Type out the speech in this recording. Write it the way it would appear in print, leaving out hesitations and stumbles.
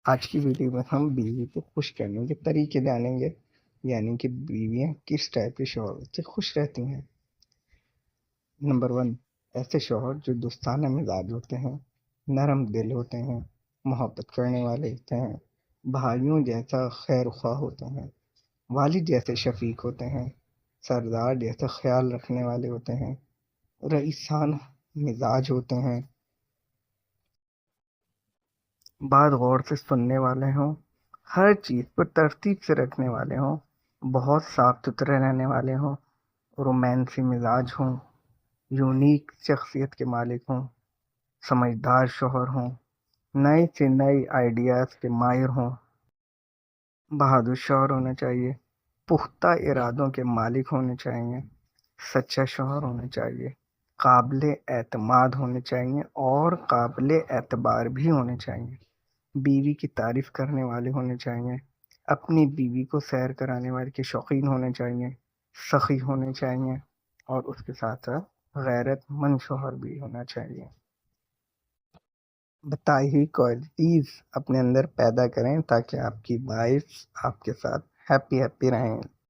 آج کی ویڈیو میں ہم بیوی کو خوش کرنے کے طریقے جانیں گے، یعنی کہ بیویاں کس ٹائپ کے شوہر سے خوش رہتی ہیں۔ نمبر 1، ایسے شوہر جو دوستانہ مزاج ہوتے ہیں، نرم دل ہوتے ہیں، محبت کرنے والے ہوتے ہیں، بھائیوں جیسا خیر خواہ ہوتے ہیں، والد جیسے شفیق ہوتے ہیں، سردار جیسا خیال رکھنے والے ہوتے ہیں، رئیسانہ مزاج ہوتے ہیں، بات غور سے سننے والے ہوں، ہر چیز پر ترتیب سے رکھنے والے ہوں، بہت صاف ستھرے رہنے والے ہوں، رومانسی مزاج ہوں، یونیک شخصیت کے مالک ہوں، سمجھدار شوہر ہوں، نئے سے نئے آئیڈیاز کے ماہر ہوں، بہادر شوہر ہونا چاہیے، پختہ ارادوں کے مالک ہونے چاہیے، سچا شوہر ہونا چاہیے، قابل اعتماد ہونے چاہیے اور قابل اعتبار بھی ہونے چاہیے، بیوی کی تعریف کرنے والے ہونے چاہیے، اپنی بیوی کو سیر کرانے والے کے شوقین ہونے چاہیے، سخی ہونے چاہیے، اور اس کے ساتھ ساتھ غیرت مند شوہر بھی ہونا چاہیے۔ بتائی ہوئی کوالٹیز اپنے اندر پیدا کریں تاکہ آپ کی وائف آپ کے ساتھ ہیپی رہیں۔